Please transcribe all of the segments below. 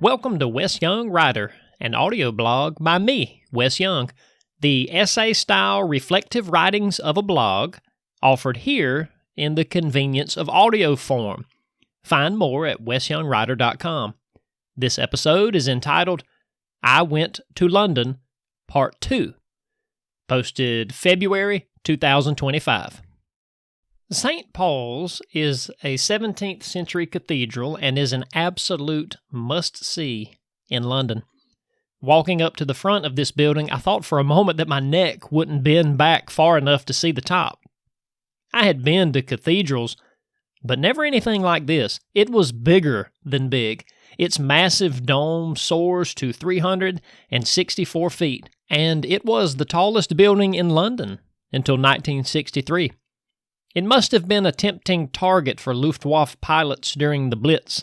Welcome to Wes Young Writer, an audio blog by me, Wes Young, the essay-style reflective writings of a blog offered here in the convenience of audio form. Find more at wesyoungwriter.com. This episode is entitled, I Went to London, Part 2, posted February 2025. St. Paul's is a 17th century cathedral and is an absolute must-see in London. Walking up to the front of this building, I thought for a moment that my neck wouldn't bend back far enough to see the top. I had been to cathedrals, but never anything like this. It was bigger than big. Its massive dome soars to 364 feet, and it was the tallest building in London until 1963. It must have been a tempting target for Luftwaffe pilots during the Blitz.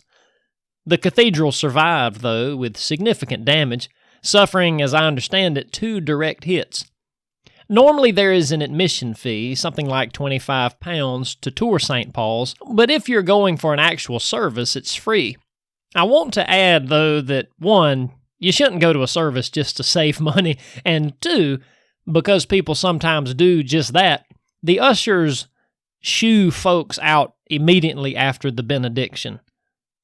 The cathedral survived, though, with significant damage, suffering, as I understand it, 2 direct hits. Normally there is an admission fee, something like £25 to tour St. Paul's, but if you're going for an actual service, it's free. I want to add, though, that 1, you shouldn't go to a service just to save money, and 2, because people sometimes do just that, the ushers shoo folks out immediately after the benediction.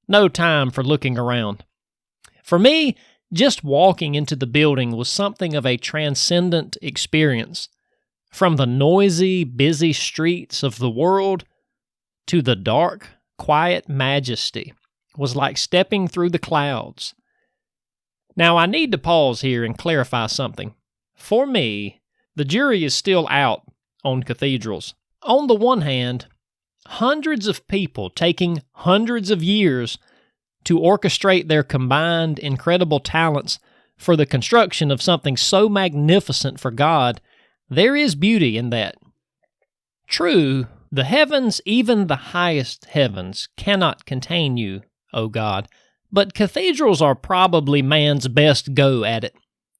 No time for looking around. For me, just walking into the building was something of a transcendent experience. From the noisy, busy streets of the world to the dark, quiet majesty was like stepping through the clouds. Now, I need to pause here and clarify something. For me, the jury is still out on cathedrals. On the one hand, hundreds of people taking hundreds of years to orchestrate their combined incredible talents for the construction of something so magnificent for God, there is beauty in that. True, the heavens, even the highest heavens, cannot contain you, O God, but cathedrals are probably man's best go at it.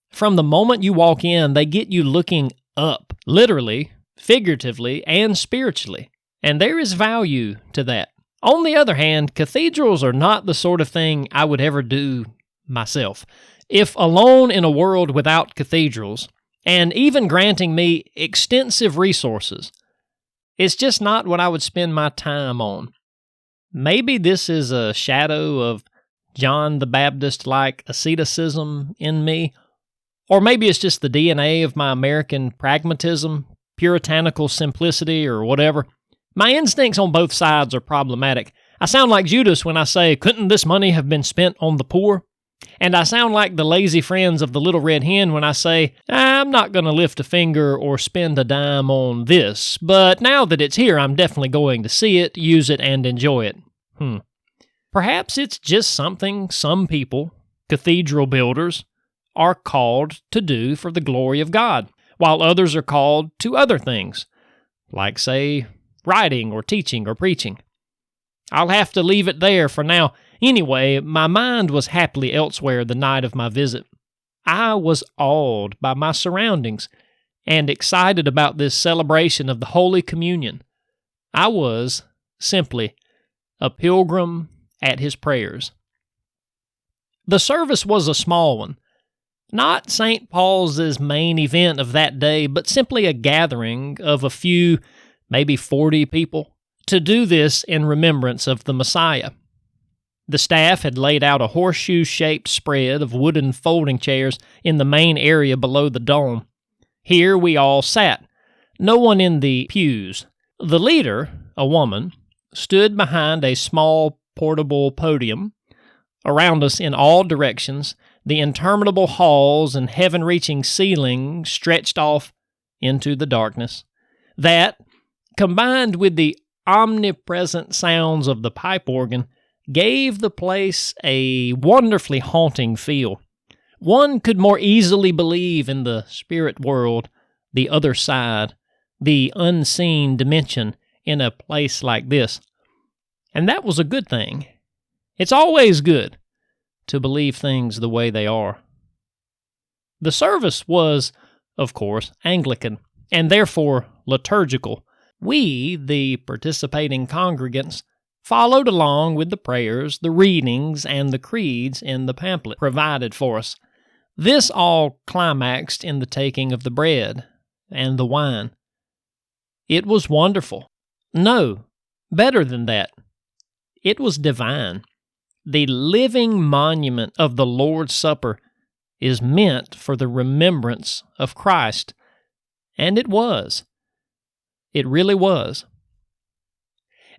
From the moment you walk in, they get you looking up, literally, figuratively, and spiritually, and there is value to that. On the other hand, cathedrals are not the sort of thing I would ever do myself. If alone in a world without cathedrals, and even granting me extensive resources, it's just not what I would spend my time on. Maybe this is a shadow of John the Baptist-like asceticism in me, or maybe it's just the DNA of my American pragmatism, puritanical simplicity, or whatever. My instincts on both sides are problematic. I sound like Judas when I say, couldn't this money have been spent on the poor? And I sound like the lazy friends of the Little Red Hen when I say, I'm not going to lift a finger or spend a dime on this, but now that it's here, I'm definitely going to see it, use it, and enjoy it. Perhaps it's just something some people, cathedral builders, are called to do for the glory of God, while others are called to other things, like, say, writing or teaching or preaching. I'll have to leave it there for now. Anyway, my mind was happily elsewhere the night of my visit. I was awed by my surroundings and excited about this celebration of the Holy Communion. I was, simply, a pilgrim at his prayers. The service was a small one. Not St. Paul's main event of that day, but simply a gathering of a few, maybe 40 people, to do this in remembrance of the Messiah. The staff had laid out a horseshoe-shaped spread of wooden folding chairs in the main area below the dome. Here we all sat, no one in the pews. The leader, a woman, stood behind a small portable podium. Around us in all directions, the interminable halls and heaven-reaching ceiling stretched off into the darkness. That, combined with the omnipresent sounds of the pipe organ, gave the place a wonderfully haunting feel. One could more easily believe in the spirit world, the other side, the unseen dimension in a place like this. And that was a good thing. It's always good to believe things the way they are. The service was, of course, Anglican, and therefore liturgical. We, the participating congregants, followed along with the prayers, the readings, and the creeds in the pamphlet provided for us. This all climaxed in the taking of the bread and the wine. It was wonderful. No, better than that. It was divine. The living monument of the Lord's Supper is meant for the remembrance of Christ. And it was. It really was.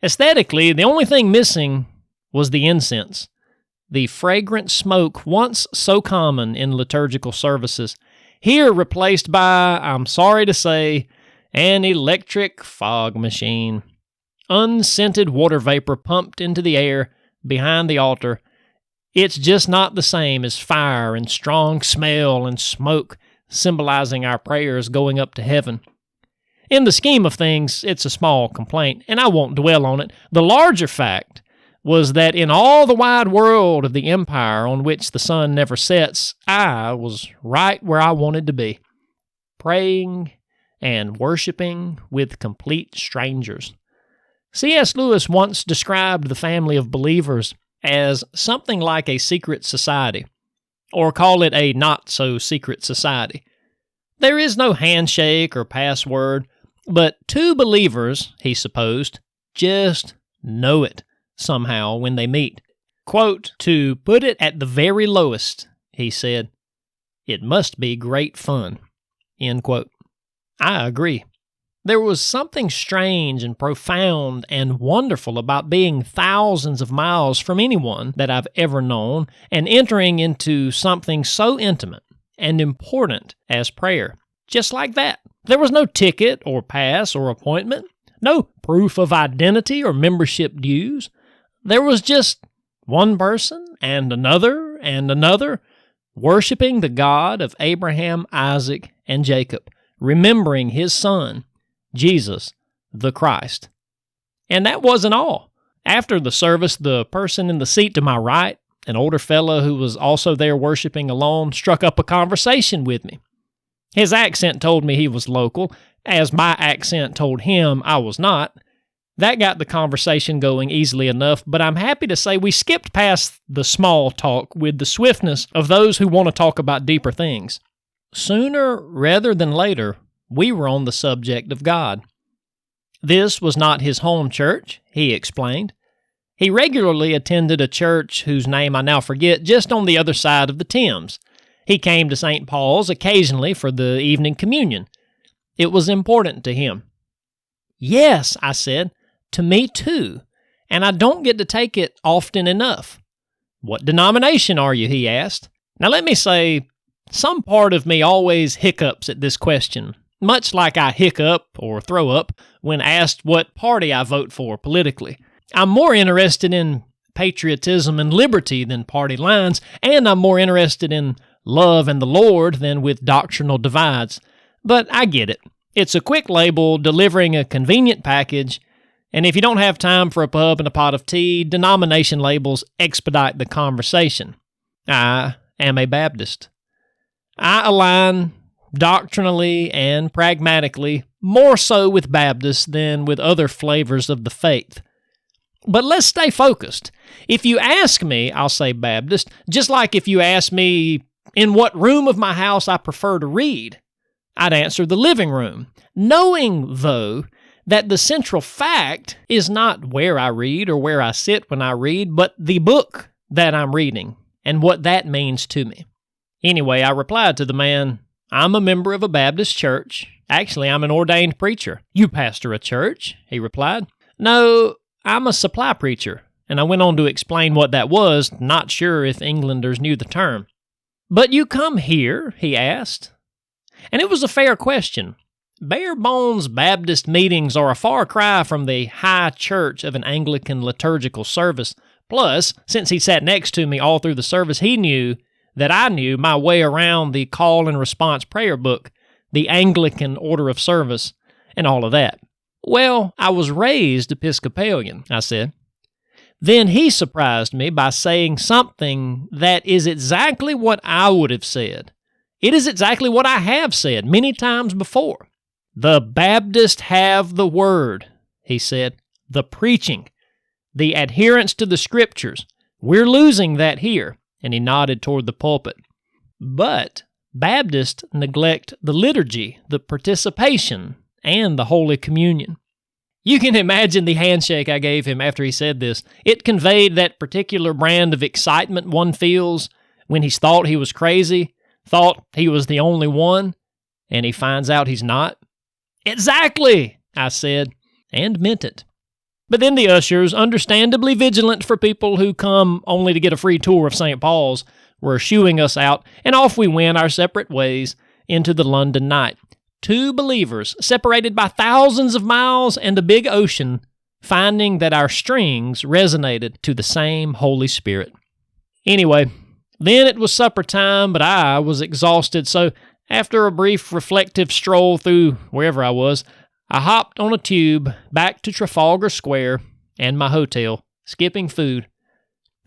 Aesthetically, the only thing missing was the incense, the fragrant smoke once so common in liturgical services, here replaced by, I'm sorry to say, an electric fog machine. Unscented water vapor pumped into the air behind the altar. It's just not the same as fire and strong smell and smoke symbolizing our prayers going up to heaven. In the scheme of things, it's a small complaint, and I won't dwell on it. The larger fact was that in all the wide world of the empire on which the sun never sets, I was right where I wanted to be, praying and worshiping with complete strangers. C.S. Lewis once described the family of believers as something like a secret society, or call it a not-so-secret society. There is no handshake or password, but two believers, he supposed, just know it somehow when they meet. Quote, "To put it at the very lowest," he said, "it must be great fun." End quote. I agree. There was something strange and profound and wonderful about being thousands of miles from anyone that I've ever known and entering into something so intimate and important as prayer. Just like that. There was no ticket or pass or appointment, no proof of identity or membership dues. There was just one person and another, worshiping the God of Abraham, Isaac, and Jacob, remembering his son, Jesus, the Christ. And that wasn't all. After the service, the person in the seat to my right, an older fellow who was also there worshiping alone, struck up a conversation with me. His accent told me he was local, as my accent told him I was not. That got the conversation going easily enough, but I'm happy to say we skipped past the small talk with the swiftness of those who want to talk about deeper things. Sooner rather than later, we were on the subject of God. This was not his home church, he explained. He regularly attended a church whose name I now forget, just on the other side of the Thames. He came to St. Paul's occasionally for the evening communion. It was important to him. Yes, I said, to me too, and I don't get to take it often enough. What denomination are you, he asked. Now let me say, some part of me always hiccups at this question, much like I hiccup or throw up when asked what party I vote for politically. I'm more interested in patriotism and liberty than party lines, and I'm more interested in love and the Lord than with doctrinal divides. But I get it. It's a quick label delivering a convenient package, and if you don't have time for a pub and a pot of tea, denomination labels expedite the conversation. I am a Baptist. I align doctrinally and pragmatically more so with Baptists than with other flavors of the faith. But let's stay focused. If you ask me, I'll say Baptist, just like if you ask me in what room of my house I prefer to read, I'd answer the living room, knowing, though, that the central fact is not where I read or where I sit when I read, but the book that I'm reading and what that means to me. Anyway, I replied to the man, I'm a member of a Baptist church. Actually, I'm an ordained preacher. You pastor a church? He replied. No, I'm a supply preacher. And I went on to explain what that was, not sure if Englanders knew the term. But you come here, he asked. And it was a fair question. Bare-bones Baptist meetings are a far cry from the high church of an Anglican liturgical service. Plus, since he sat next to me all through the service, he knew that I knew my way around the call and response prayer book, the Anglican order of service, and all of that. Well, I was raised Episcopalian, I said. Then he surprised me by saying something that is exactly what I would have said. It is exactly what I have said many times before. The Baptists have the word, he said, the preaching. the adherence to the Scriptures. We're losing that here." And he nodded toward the pulpit. "But Baptists neglect the liturgy, the participation, and the Holy Communion." You can imagine the handshake I gave him after he said this. It conveyed that particular brand of excitement one feels when he's thought he was crazy, thought he was the only one, and he finds out he's not. "Exactly," I said, and meant it. But then the ushers, understandably vigilant for people who come only to get a free tour of St. Paul's, were shooing us out, and off we went our separate ways into the London night. Two believers, separated by thousands of miles and a big ocean, finding that our strings resonated to the same Holy Spirit. Anyway, then it was supper time, but I was exhausted, so after a brief reflective stroll through wherever I was, I hopped on a tube back to Trafalgar Square and my hotel, skipping food.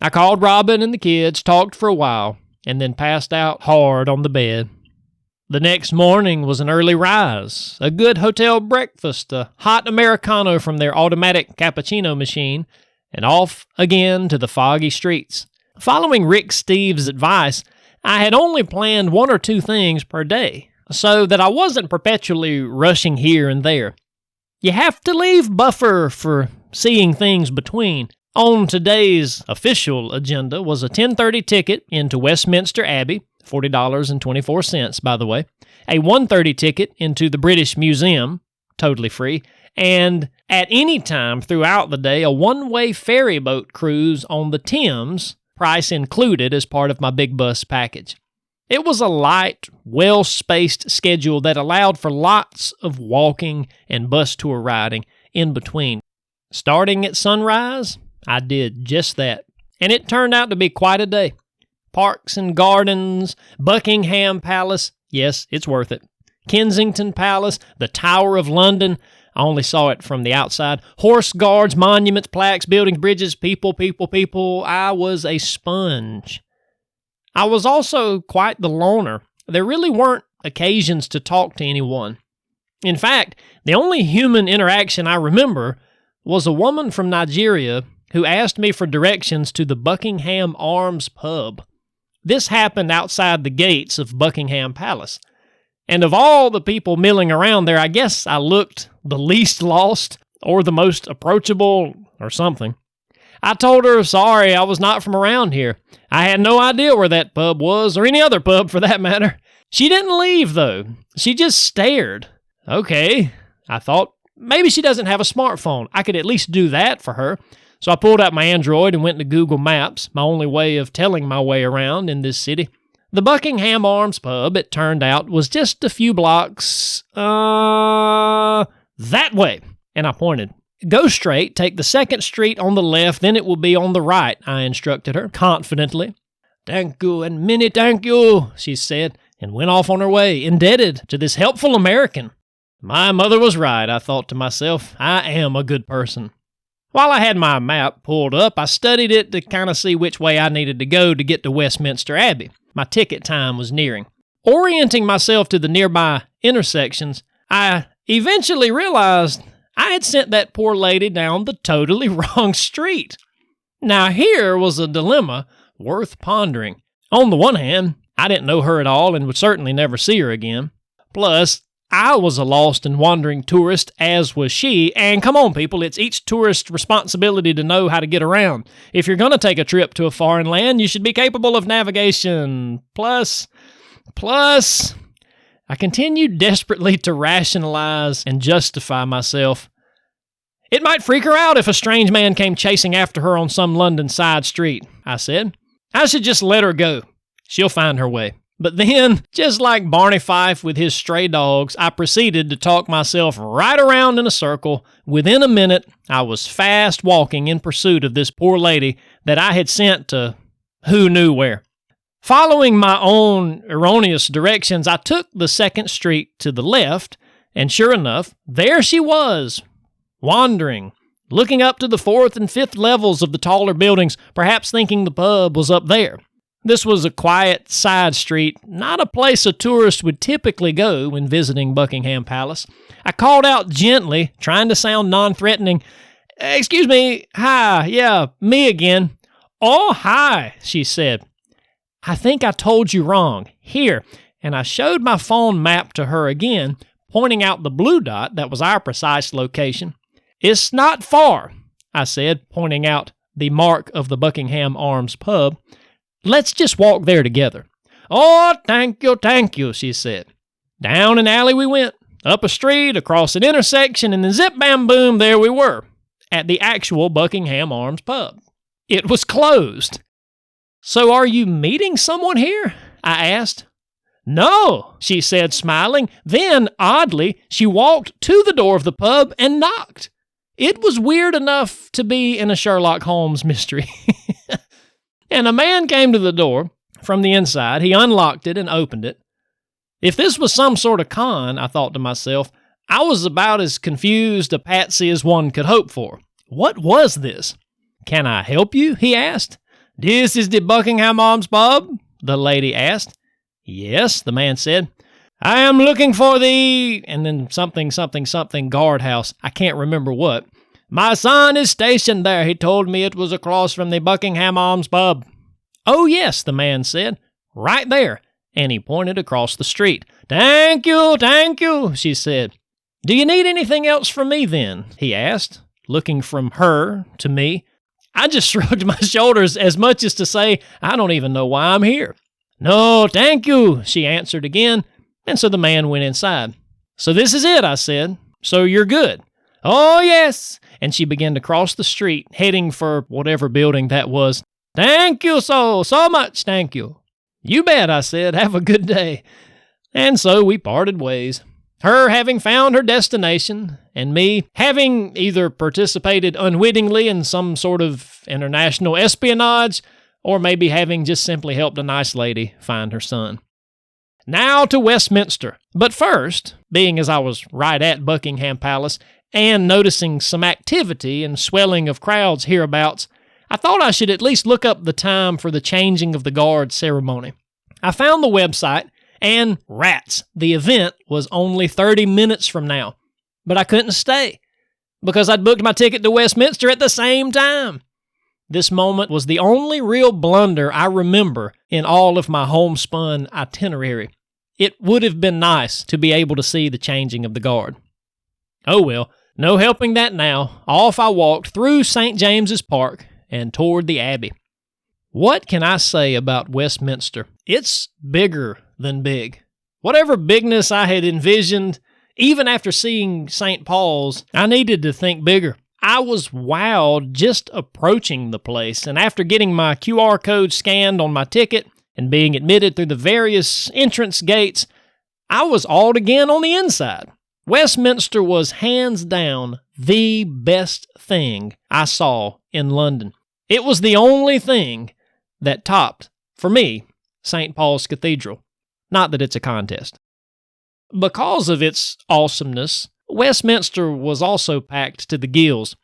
I called Robin and the kids, talked for a while, and then passed out hard on the bed. The next morning was an early rise, a good hotel breakfast, a hot Americano from their automatic cappuccino machine, and off again to the foggy streets. Following Rick Steves' advice, I had only planned 1 or 2 things per day, so that I wasn't perpetually rushing here and there. You have to leave buffer for seeing things between. On today's official agenda was a 10:30 ticket into Westminster Abbey, $40.24, by the way, a 1:30 ticket into the British Museum, totally free, and at any time throughout the day, a one-way ferry boat cruise on the Thames, price included as part of my big bus package. It was a light, well-spaced schedule that allowed for lots of walking and bus tour riding in between. Starting at sunrise, I did just that, and it turned out to be quite a day. Parks and Gardens, Buckingham Palace, yes, it's worth it. Kensington Palace, the Tower of London, I only saw it from the outside. Horse guards, monuments, plaques, buildings, bridges, people. I was a sponge. I was also quite the loner. There really weren't occasions to talk to anyone. In fact, the only human interaction I remember was a woman from Nigeria who asked me for directions to the Buckingham Arms pub. This happened outside the gates of Buckingham Palace. And of all the people milling around there, I guess I looked the least lost or the most approachable or something. I told her, sorry, I was not from around here. I had no idea where that pub was, or any other pub for that matter. She didn't leave, though. She just stared. Okay, I thought, maybe she doesn't have a smartphone. I could at least do that for her. So I pulled out my Android and went to Google Maps, my only way of telling my way around in this city. The Buckingham Arms pub, it turned out, was just a few blocks, that way. And I pointed. Go straight, take the second street on the left, then it will be on the right, I instructed her, confidently. Thank you, and many thank you, she said, and went off on her way, indebted to this helpful American. My mother was right, I thought to myself. I am a good person. While I had my map pulled up, I studied it to kind of see which way I needed to go to get to Westminster Abbey. My ticket time was nearing. Orienting myself to the nearby intersections, I eventually realized I had sent that poor lady down the totally wrong street. Now here was a dilemma worth pondering. On the one hand, I didn't know her at all and would certainly never see her again. Plus, I was a lost and wandering tourist, as was she, and come on, people, it's each tourist's responsibility to know how to get around. If you're going to take a trip to a foreign land, you should be capable of navigation. Plus, I continued desperately to rationalize and justify myself. It might freak her out if a strange man came chasing after her on some London side street, I said. I should just let her go. She'll find her way. But then, just like Barney Fife with his stray dogs, I proceeded to talk myself right around in a circle. Within a minute, I was fast walking in pursuit of this poor lady that I had sent to who knew where. Following my own erroneous directions, I took the second street to the left, and sure enough, there she was, wandering, looking up to the 4th and 5th levels of the taller buildings, perhaps thinking the pub was up there. This was a quiet side street, not a place a tourist would typically go when visiting Buckingham Palace. I called out gently, trying to sound non-threatening, Excuse me, hi, yeah, me again. Oh, hi, she said. I think I told you wrong. Here, and I showed my phone map to her again, pointing out the blue dot that was our precise location. It's not far, I said, pointing out the mark of the Buckingham Arms pub. Let's just walk there together. Oh, thank you, she said. Down an alley we went, up a street, across an intersection, and then zip bam boom, there we were, at the actual Buckingham Arms pub. It was closed. So are you meeting someone here? I asked. No, she said, smiling. Then, oddly, she walked to the door of the pub and knocked. It was weird enough to be in a Sherlock Holmes mystery. And a man came to the door from the inside. He unlocked it and opened it. If this was some sort of con, I thought to myself, I was about as confused a patsy as one could hope for. What was this? Can I help you? He asked. This is the Buckingham Arms pub? The lady asked. Yes, the man said. I am looking for the... and then something guardhouse. I can't remember what. My son is stationed there. He told me it was across from the Buckingham Arms pub. Oh, yes, the man said. Right there. And he pointed across the street. Thank you, she said. Do you need anything else from me then? He asked, looking from her to me. I just shrugged my shoulders as much as to say, I don't even know why I'm here. No, thank you, she answered again, and so the man went inside. So this is it, I said. So you're good. Oh, yes. And she began to cross the street, heading for whatever building that was. Thank you so much, thank you. You bet, I said. Have a good day. And so we parted ways. Her having found her destination, and me having either participated unwittingly in some sort of international espionage, or maybe having just simply helped a nice lady find her son. Now to Westminster. But first, being as I was right at Buckingham Palace, and noticing some activity and swelling of crowds hereabouts, I thought I should at least look up the time for the changing of the guard ceremony. I found the website, and rats, the event was only 30 minutes from now. But I couldn't stay, because I'd booked my ticket to Westminster at the same time. This moment was the only real blunder I remember in all of my homespun itinerary. It would have been nice to be able to see the changing of the guard. Oh well, no helping that now. Off I walked through St. James's Park and toward the Abbey. What can I say about Westminster? It's bigger than big. Whatever bigness I had envisioned, even after seeing St. Paul's, I needed to think bigger. I was wowed just approaching the place, and after getting my QR code scanned on my ticket and being admitted through the various entrance gates, I was awed again on the inside. Westminster was hands down the best thing I saw in London. It was the only thing that topped, for me, St. Paul's Cathedral. Not that it's a contest. Because of its awesomeness, Westminster was also packed to the gills.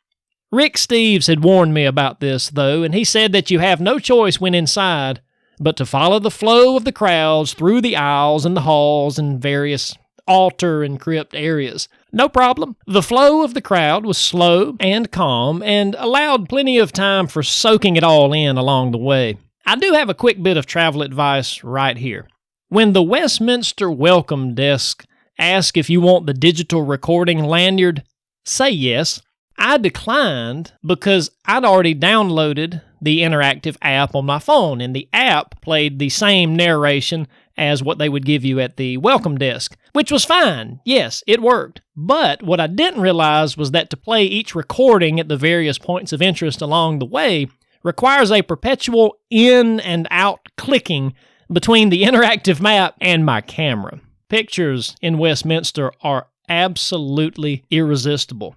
Rick Steves had warned me about this, though, and he said that you have no choice when inside but to follow the flow of the crowds through the aisles and the halls and various altar and crypt areas. No problem. The flow of the crowd was slow and calm and allowed plenty of time for soaking it all in along the way. I do have a quick bit of travel advice right here. When the Westminster welcome desk asks if you want the digital recording lanyard, say yes. I declined because I'd already downloaded the interactive app on my phone, and the app played the same narration as what they would give you at the welcome desk, which was fine. Yes, it worked. But what I didn't realize was that to play each recording at the various points of interest along the way requires a perpetual in and out clicking between the interactive map and my camera. Pictures in Westminster are absolutely irresistible.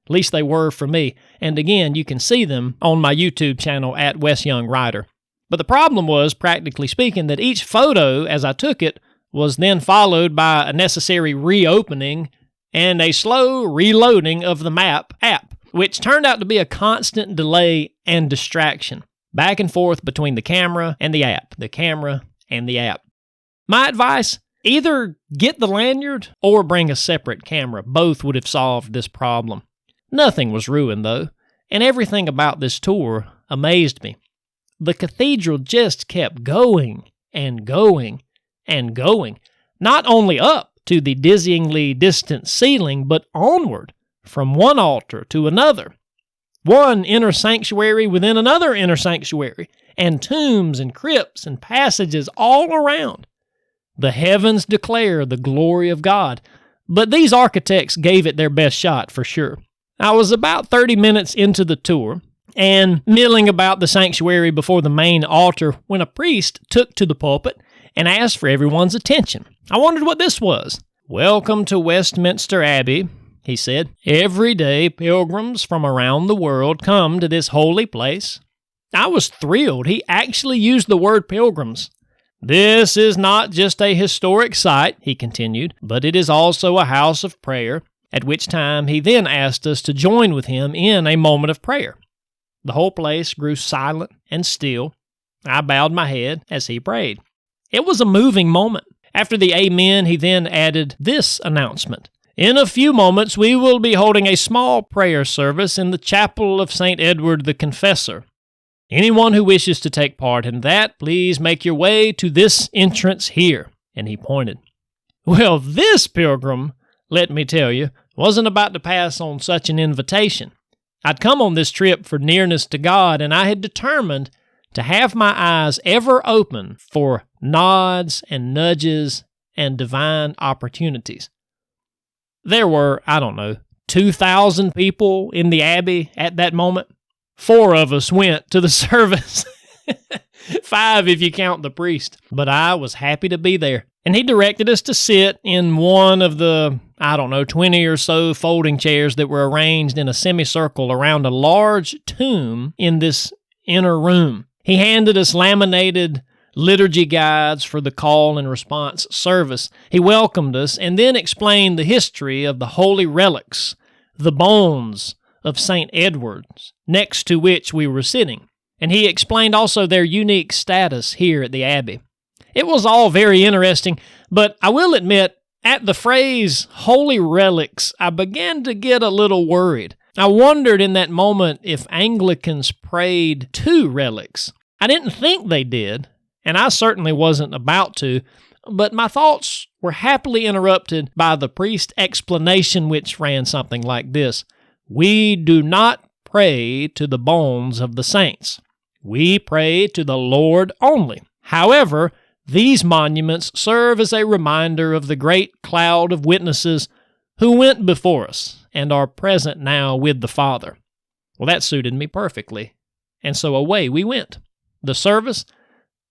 At least they were for me. And again, you can see them on my YouTube channel at Wes Young Writer. But the problem was, practically speaking, that each photo, as I took it, was then followed by a necessary reopening and a slow reloading of the map app, which turned out to be a constant delay and distraction, back and forth between the camera and the app, the camera and the app. My advice, either get the lanyard or bring a separate camera. Both would have solved this problem. Nothing was ruined, though. And everything about this tour amazed me. The cathedral just kept going and going and going, not only up to the dizzyingly distant ceiling, but onward from one altar to another, one inner sanctuary within another inner sanctuary, and tombs and crypts and passages all around. The heavens declare the glory of God, but these architects gave it their best shot for sure. I was about 30 minutes into the tour and milling about the sanctuary before the main altar when a priest took to the pulpit and asked for everyone's attention. I wondered what this was. "Welcome to Westminster Abbey," he said. "Every day pilgrims from around the world come to this holy place." I was thrilled. He actually used the word pilgrims. "This is not just a historic site," he continued, "but it is also a house of prayer," at which time he then asked us to join with him in a moment of prayer. The whole place grew silent and still. I bowed my head as he prayed. It was a moving moment. After the amen, he then added this announcement. "In a few moments, we will be holding a small prayer service in the chapel of St. Edward the Confessor. Anyone who wishes to take part in that, please make your way to this entrance here." And he pointed. Well, this pilgrim, let me tell you, wasn't about to pass on such an invitation. I'd come on this trip for nearness to God, and I had determined to have my eyes ever open for nods and nudges and divine opportunities. There were, 2,000 people in the Abbey at that moment. 4 of us went to the service. 5 if you count the priest. But I was happy to be there. And he directed us to sit in one of the, 20 or so folding chairs that were arranged in a semicircle around a large tomb in this inner room. He handed us laminated liturgy guides for the call and response service. He welcomed us and then explained the history of the holy relics, the bones of St. Edward's, next to which we were sitting. And he explained also their unique status here at the Abbey. It was all very interesting, but I will admit, at the phrase holy relics, I began to get a little worried. I wondered in that moment if Anglicans prayed to relics. I didn't think they did, and I certainly wasn't about to, but my thoughts were happily interrupted by the priest's explanation, which ran something like this. "We do not pray to the bones of the saints. We pray to the Lord only. However, these monuments serve as a reminder of the great cloud of witnesses who went before us and are present now with the Father." Well, that suited me perfectly, and so away we went. The service,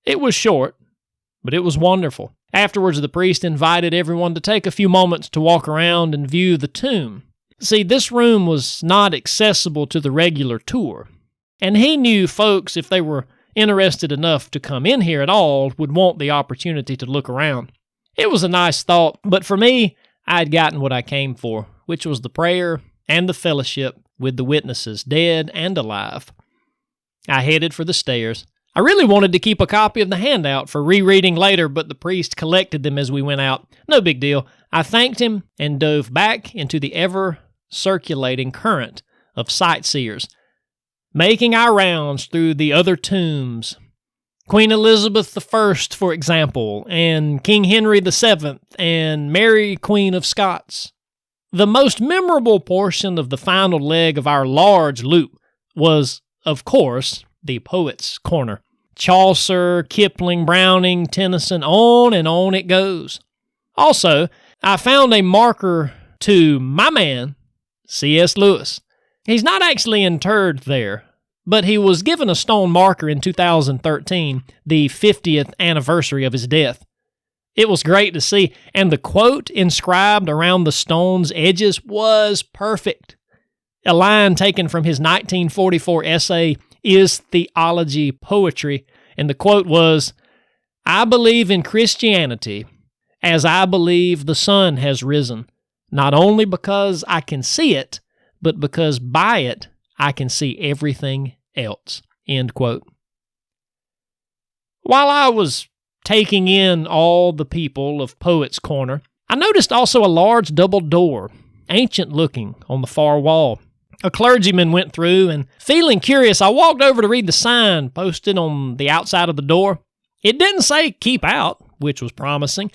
it was short, but it was wonderful. Afterwards, the priest invited everyone to take a few moments to walk around and view the tomb. See, this room was not accessible to the regular tour, and he knew folks, if they were interested enough to come in here at all, would want the opportunity to look around. It was a nice thought, but for me, I had gotten what I came for, which was the prayer and the fellowship with the witnesses, dead and alive. I headed for the stairs. I really wanted to keep a copy of the handout for rereading later, but the priest collected them as we went out. No big deal. I thanked him and dove back into the ever-circulating current of sightseers, making our rounds through the other tombs. Queen Elizabeth I, for example, and King Henry VII, and Mary, Queen of Scots. The most memorable portion of the final leg of our large loop was, of course, the Poets' Corner. Chaucer, Kipling, Browning, Tennyson, on and on it goes. Also, I found a marker to my man, C.S. Lewis. He's not actually interred there, but he was given a stone marker in 2013, the 50th anniversary of his death. It was great to see, and the quote inscribed around the stone's edges was perfect. A line taken from his 1944 essay, Is Theology Poetry? And the quote was, "I believe in Christianity as I believe the sun has risen, not only because I can see it, but because by it I can see everything else." End quote. While I was taking in all the people of Poets' Corner, I noticed also a large double door, ancient looking, on the far wall. a clergyman went through, and feeling curious, I walked over to read the sign posted on the outside of the door. It didn't say keep out, which was promising,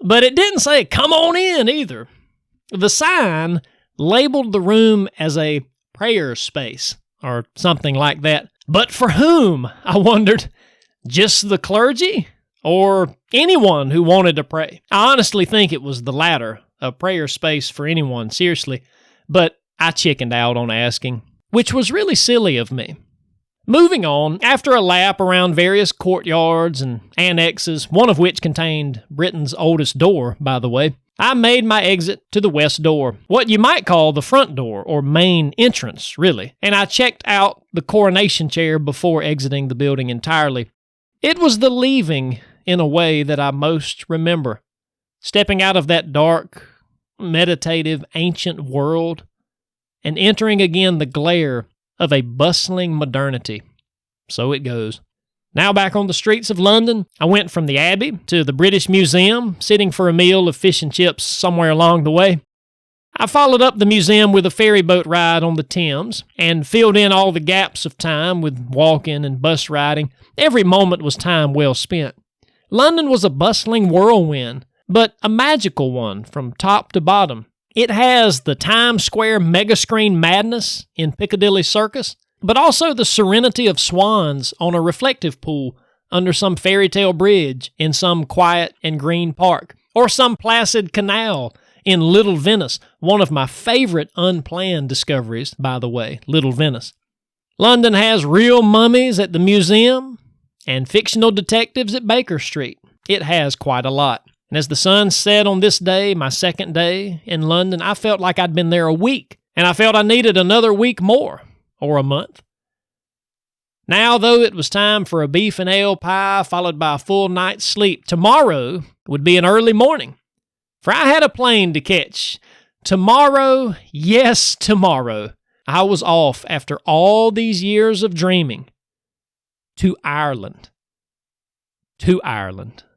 but it didn't say come on in either. The sign labeled the room as a prayer space or something like that. But for whom, I wondered? Just the clergy or anyone who wanted to pray? I honestly think it was the latter, a prayer space for anyone, seriously. But I chickened out on asking, which was really silly of me. Moving on, after a lap around various courtyards and annexes, one of which contained Britain's oldest door, by the way, I made my exit to the west door, what you might call the front door, or main entrance, really, and I checked out the coronation chair before exiting the building entirely. It was the leaving, in a way, that I most remember. Stepping out of that dark, meditative, ancient world, and entering again the glare of a bustling modernity. So it goes. Now back on the streets of London, I went from the Abbey to the British Museum, sitting for a meal of fish and chips somewhere along the way. I followed up the museum with a ferry boat ride on the Thames and filled in all the gaps of time with walking and bus riding. Every moment was time well spent. London was a bustling whirlwind, but a magical one from top to bottom. It has the Times Square megascreen madness in Piccadilly Circus, but also the serenity of swans on a reflective pool under some fairy tale bridge in some quiet and green park, or some placid canal in Little Venice, one of my favorite unplanned discoveries, by the way, Little Venice. London has real mummies at the museum and fictional detectives at Baker Street. It has quite a lot. And as the sun set on this day, my second day in London, I felt like I'd been there a week, and I felt I needed another week more, or a month. Now, though, it was time for a beef and ale pie followed by a full night's sleep. Tomorrow would be an early morning, for I had a plane to catch. Tomorrow, yes, tomorrow, I was off after all these years of dreaming to Ireland. To Ireland.